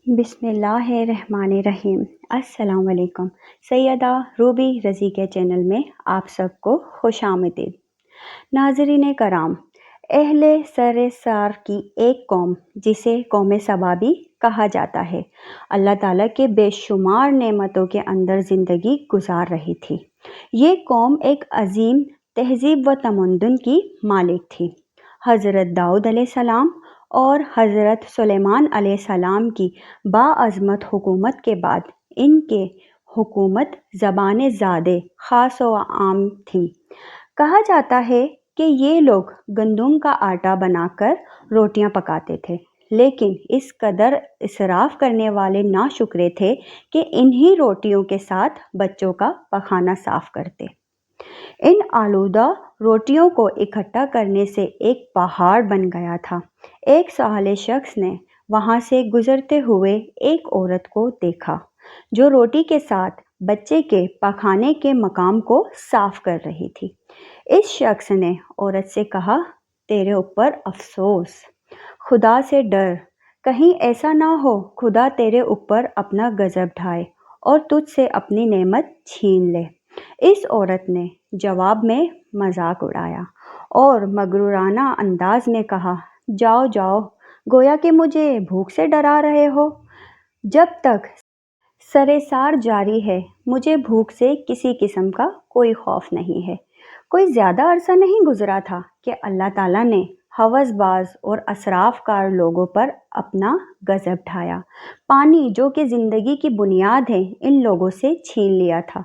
بسم اللہ الرحمن الرحیم۔ السلام علیکم۔ سیدہ روبی رضی کے چینل میں آپ سب کو خوش آمدید۔ ناظرین کرام، اہل سر سار کی ایک قوم جسے قوم سبا بھی کہا جاتا ہے، اللہ تعالیٰ کے بے شمار نعمتوں کے اندر زندگی گزار رہی تھی۔ یہ قوم ایک عظیم تہذیب و تمدن کی مالک تھی۔ حضرت داؤد علیہ السلام اور حضرت سلیمان علیہ السلام کی باعظمت حکومت کے بعد ان کے حکومت زبان زادے خاص و عام تھی۔ کہا جاتا ہے کہ یہ لوگ گندم کا آٹا بنا کر روٹیاں پکاتے تھے، لیکن اس قدر اسراف کرنے والے ناشکرے تھے کہ انہی روٹیوں کے ساتھ بچوں کا پخانہ صاف کرتے۔ ان آلودہ روٹیوں کو اکٹھا کرنے سے ایک پہاڑ بن گیا تھا۔ ایک صالح شخص نے وہاں سے گزرتے ہوئے ایک عورت کو دیکھا جو روٹی کے ساتھ بچے کے پخانے کے مقام کو صاف کر رہی تھی۔ اس شخص نے عورت سے کہا، تیرے اوپر افسوس، خدا سے ڈر، کہیں ایسا نہ ہو خدا تیرے اوپر اپنا غضب ڈھائے اور تجھ سے اپنی نعمت چھین لے۔ اس عورت نے جواب میں مذاق اڑایا اور مغرورانہ انداز میں کہا، جاؤ جاؤ، گویا کہ مجھے بھوک سے ڈرا رہے ہو۔ جب تک سرسار جاری ہے مجھے بھوک سے کسی قسم کا کوئی خوف نہیں ہے۔ کوئی زیادہ عرصہ نہیں گزرا تھا کہ اللہ تعالیٰ نے ہوس باز اور اسراف کار لوگوں پر اپنا غضب ڈھایا۔ پانی جو کہ زندگی کی بنیاد ہے ان لوگوں سے چھین لیا تھا۔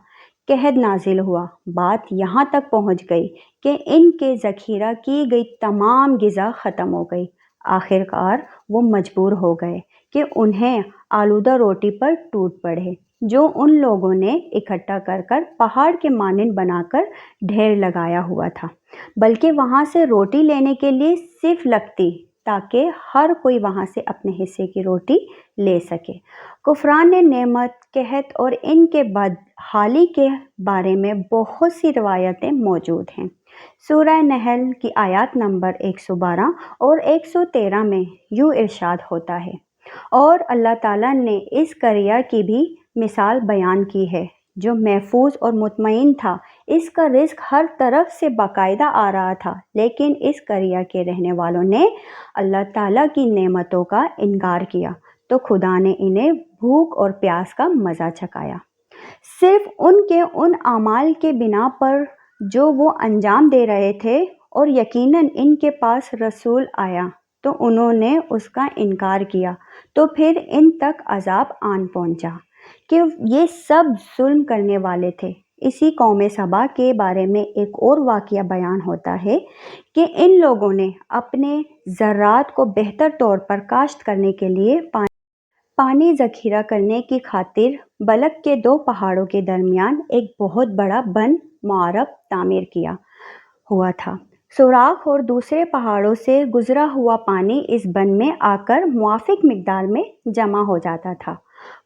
قحط نازل ہوا، بات یہاں تک پہنچ گئی کہ ان کے ذخیرہ کی گئی تمام غذا ختم ہو گئی۔ آخر کار وہ مجبور ہو گئے کہ انہیں آلودہ روٹی پر ٹوٹ پڑے جو ان لوگوں نے اکٹھا کر کر پہاڑ کے مانند بنا کر ڈھیر لگایا ہوا تھا، بلکہ وہاں سے روٹی لینے کے لیے صرف لگتی تاکہ ہر کوئی وہاں سے اپنے حصے کی روٹی لے سکے۔ کفران نعمت، قحط اور ان کے بدحالی کے بارے میں بہت سی روایتیں موجود ہیں۔ سورہ نحل کی آیات نمبر 112 اور 113 میں یوں ارشاد ہوتا ہے، اور اللہ تعالیٰ نے اس قریہ کی بھی مثال بیان کی ہے جو محفوظ اور مطمئن تھا۔ اس کا رزق ہر طرف سے باقاعدہ آ رہا تھا، لیکن اس قریہ کے رہنے والوں نے اللہ تعالیٰ کی نعمتوں کا انکار کیا تو خدا نے انہیں بھوک اور پیاس کا مزہ چکھایا۔ صرف ان کے ان اعمال کے بنا پر جو وہ انجام دے رہے تھے، اور یقیناً ان کے پاس رسول آیا تو انہوں نے اس کا انکار کیا، تو پھر ان تک عذاب آن پہنچا کہ یہ سب ظلم کرنے والے تھے۔ اسی قوم سبا کے بارے میں ایک اور واقعہ بیان ہوتا ہے کہ ان لوگوں نے اپنے زراعت کو بہتر طور پر کاشت کرنے کے لیے پانی ذخیرہ کرنے کی خاطر بلک کے دو پہاڑوں کے درمیان ایک بہت بڑا بند معرب تعمیر کیا ہوا تھا۔ سوراخ اور دوسرے پہاڑوں سے گزرا ہوا پانی اس بند میں آ کر موافق مقدار میں جمع ہو جاتا تھا۔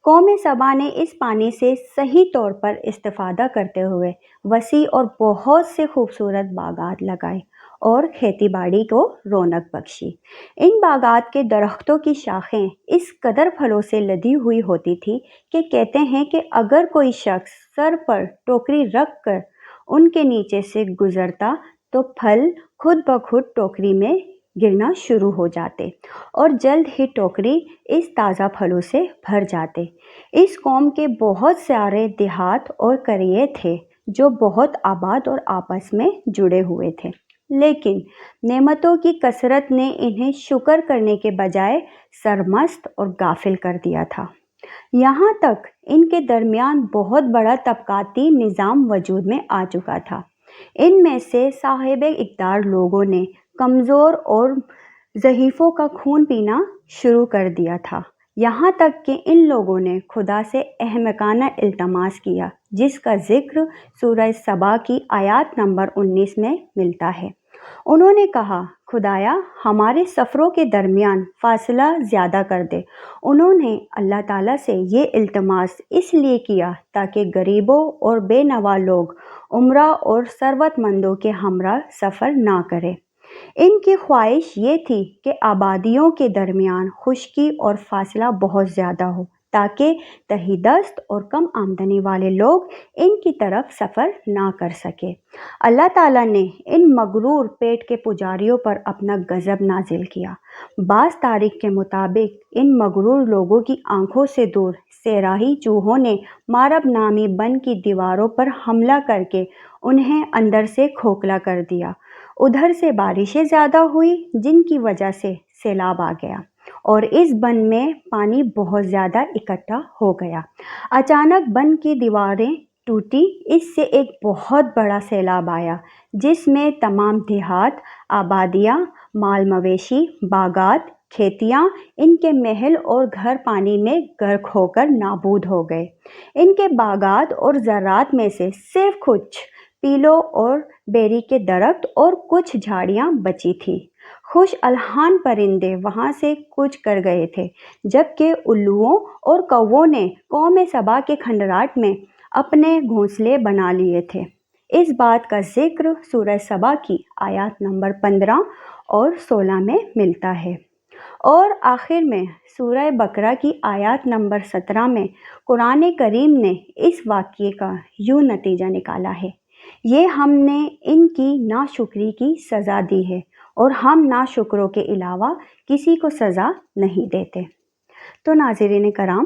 قوم سبا نے اس پانی سے صحیح طور پر استفادہ کرتے ہوئے وسیع اور بہت سے خوبصورت باغات لگائے اور کھیتی باڑی کو رونق بخشی۔ ان باغات کے درختوں کی شاخیں اس قدر پھلوں سے لدی ہوئی ہوتی تھی کہ کہتے ہیں کہ اگر کوئی شخص سر پر ٹوکری رکھ کر ان کے نیچے سے گزرتا تو پھل خود بخود ٹوکری میں گرنا شروع ہو جاتے اور جلد ہی ٹوکری اس تازہ پھلوں سے بھر جاتے۔ اس قوم کے بہت سارے دیہات اور قریے تھے جو بہت آباد اور آپس میں جڑے ہوئے تھے، لیکن نعمتوں کی کثرت نے انہیں شکر کرنے کے بجائے سرمست اور غافل کر دیا تھا۔ یہاں تک ان کے درمیان بہت بڑا طبقاتی نظام وجود میں آ چکا تھا۔ ان میں سے صاحب اقتدار لوگوں نے کمزور اور ضعیفوں کا خون پینا شروع کر دیا تھا، یہاں تک کہ ان لوگوں نے خدا سے احمقانہ التماس کیا، جس کا ذکر سورہ سبا کی آیات نمبر 19 میں ملتا ہے۔ انہوں نے کہا، خدایا ہمارے سفروں کے درمیان فاصلہ زیادہ کر دے۔ انہوں نے اللہ تعالیٰ سے یہ التماس اس لیے کیا تاکہ غریبوں اور بے نوا لوگ امراء اور ثروت مندوں کے ہمراہ سفر نہ کریں۔ ان کی خواہش یہ تھی کہ آبادیوں کے درمیان خشکی اور فاصلہ بہت زیادہ ہو تاکہ تہی دست اور کم آمدنی والے لوگ ان کی طرف سفر نہ کر سکے۔ اللہ تعالیٰ نے ان مغرور پیٹ کے پجاریوں پر اپنا غضب نازل کیا۔ بعض تاریخ کے مطابق ان مغرور لوگوں کی آنکھوں سے دور صحرائی چوہوں نے مارب نامی بن کی دیواروں پر حملہ کر کے انہیں اندر سے کھوکھلا کر دیا۔ ادھر سے بارشیں زیادہ ہوئی جن کی وجہ سے سیلاب آ گیا اور اس بن میں پانی بہت زیادہ اکٹھا ہو گیا۔ اچانک بن کی دیواریں ٹوٹی، اس سے ایک بہت بڑا سیلاب آیا جس میں تمام دیہات، آبادیاں، مال مویشی، باغات، کھیتیاں، ان کے محل اور گھر پانی میں غرق ہو کر نابود ہو گئے۔ ان کے باغات اور زراعت میں سے صرف کچھ پیلوں اور بیری کے درخت اور کچھ جھاڑیاں بچی تھیں۔ خوش الحان پرندے وہاں سے کوچ کر گئے تھے، جبکہ الوؤں اور کووں نے قوم سبا کے کھنڈرات میں اپنے گھونسلے بنا لیے تھے۔ اس بات کا ذکر سورہ سبا کی آیات نمبر 15 اور 16 میں ملتا ہے۔ اور آخر میں سورہ بقرہ کی آیات نمبر 17 میں قرآن کریم نے اس واقعے کا یوں نتیجہ نکالا ہے: یہ ہم نے ان کی ناشکری کی سزا دی ہے اور ہم ناشکروں کے علاوہ کسی کو سزا نہیں دیتے۔ تو ناظرین کرام،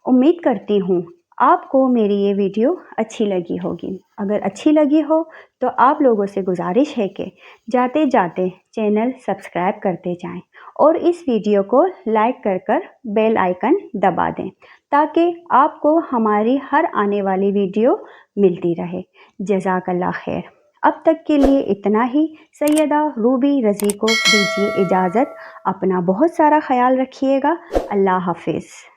امید کرتی ہوں آپ کو میری یہ ویڈیو اچھی لگی ہوگی۔ اگر اچھی لگی ہو تو آپ لوگوں سے گزارش ہے کہ جاتے جاتے چینل سبسکرائب کرتے جائیں اور اس ویڈیو کو لائک کر کر بیل آئیکن دبا دیں تاکہ آپ کو ہماری ہر آنے والی ویڈیو ملتی رہے۔ جزاک اللہ خیر۔ اب تک کے لیے اتنا ہی۔ سیدہ روبی رضی کو دیجیے اجازت۔ اپنا بہت سارا خیال رکھیے گا۔ اللہ حافظ۔